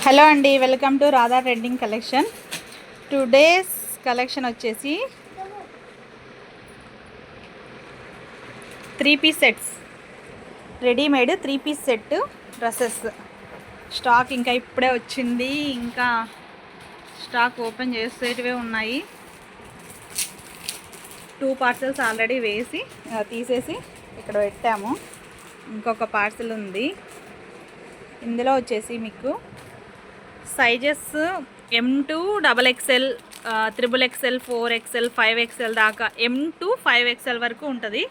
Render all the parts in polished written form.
Hello అండి, welcome to Radha trending collection. Today's collection వచ్చేసి 3-piece sets, readymade 3-piece set dresses stock ఇంకా ఇప్పుడే వచ్చింది. ఇంకా స్టాక్ ఓపెన్ చేసేటివే ఉన్నాయి. 2 పార్సల్స్ ఆల్రెడీ తీసేసి ఇక్కడ పెట్టాము. ఇంకొక పార్సల్ ఉంది. ఇందులో వచ్చేసి మీకు sizes M2 XXL, XXL, 4XL, 5XL దాకా M2 5XL వరకు ఉంటుంది.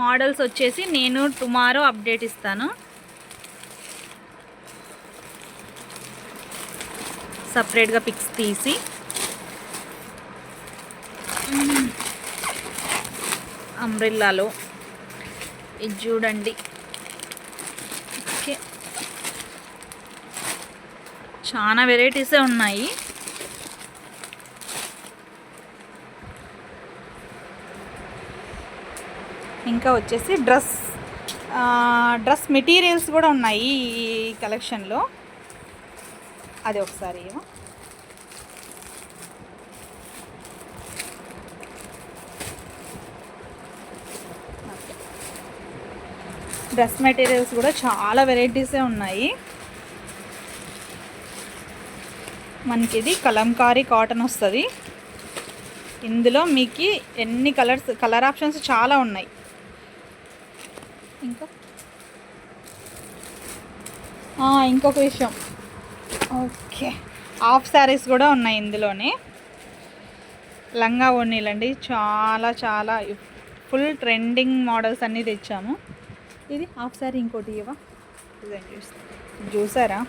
మోడల్స్ వచ్చేసి నేను టుమారో అప్డేట్ ఇస్తాను. సపరేట్గా పిక్స్ తీసి అంబ్రెల్లాలో ఇది చూడండి. ఓకే, చాలా వెరైటీసే ఉన్నాయి. ఇంకా వచ్చేసి డ్రెస్ మెటీరియల్స్ కూడా ఉన్నాయి ఈ కలెక్షన్లో. అది ఒకసారి డ్రెస్ మెటీరియల్స్ కూడా చాలా వెరైటీసే ఉన్నాయి. మనకి ఇది కలంకారీ కాటన్ వస్తుంది. ఇందులో మీకు ఎన్ని కలర్ ఆప్షన్స్ చాలా ఉన్నాయి. ఇంకొక విషయం, ఓకే, హాఫ్ శారీస్ కూడా ఉన్నాయి ఇందులోనే. లంగా ఓణీలండి, చాలా చాలా ఫుల్ ట్రెండింగ్ మోడల్స్ అన్నీ తెచ్చాము. ఇది హాఫ్ శారీ, ఇంకోటి ఇవా చూసారా?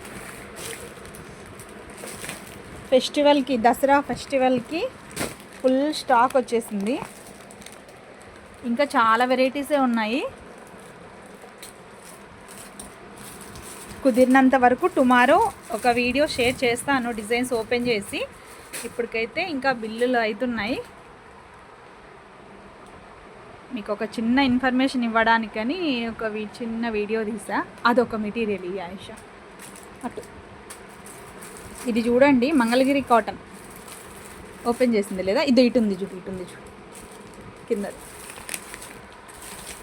ఫెస్టివల్కి, దసరా ఫెస్టివల్కి ఫుల్ స్టాక్ వచ్చేసింది. ఇంకా చాలా వెరైటీసే ఉన్నాయి. కుదిరినంత వరకు టుమారో ఒక వీడియో షేర్ చేస్తాను డిజైన్స్ ఓపెన్ చేసి. ఇప్పటికైతే ఇంకా బిల్లులు అవుతున్నాయి. మీకు ఒక చిన్న ఇన్ఫర్మేషన్ ఇవ్వడానికని ఒక చిన్న వీడియో తీసా. అదొక మెటీరియల్. ఈ ఆయిష అటు ఇది చూడండి, మంగళగిరి కాటన్ ఓపెన్ చేసింది లేదా? ఇది ఇటుంది చూడు కింద.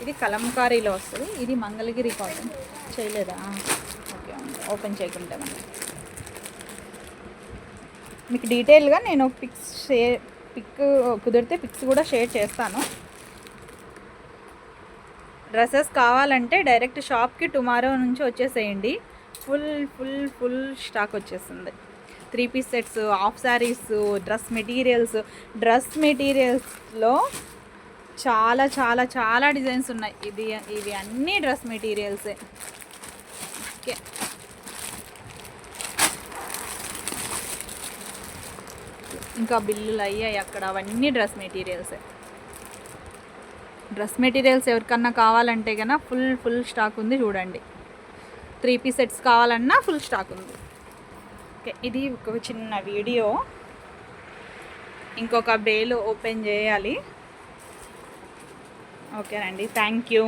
ఇది కలంకారీలో వస్తుంది. ఇది మంగళగిరి కాటన్. చేయలేదా? ఓకే, ఓపెన్ చేయకుంటే మనం మీకు డీటెయిల్గా నేను పిక్ కుదిరితే పిక్స్ కూడా షేర్ చేస్తాను. డ్రెస్సెస్ కావాలంటే డైరెక్ట్ షాప్కి టుమారో నుంచి వచ్చేసేయండి. ఫుల్ స్టాక్ వచ్చేస్తుంది. 3-piece sets, half saris, dress మెటీరియల్స్లో చాలా చాలా చాలా డిజైన్స్ ఉన్నాయి. ఇవి అన్నీ డ్రెస్ మెటీరియల్సే. ఓకే, ఇంకా బిల్లులు అయ్యాయి అక్కడ, అవన్నీ డ్రెస్ మెటీరియల్సే. డ్రెస్ మెటీరియల్స్ ఎవరికన్నా కావాలంటే కన్నా ఫుల్ స్టాక్ ఉంది చూడండి. 3-piece సెట్స్ కావాలన్నా ఫుల్ స్టాక్ ఉంది. ఓకే, ఇది ఒక చిన్న వీడియో. ఇంకొక బేలు ఓపెన్ చేయాలి. ఓకేనండి, థ్యాంక్ యూ.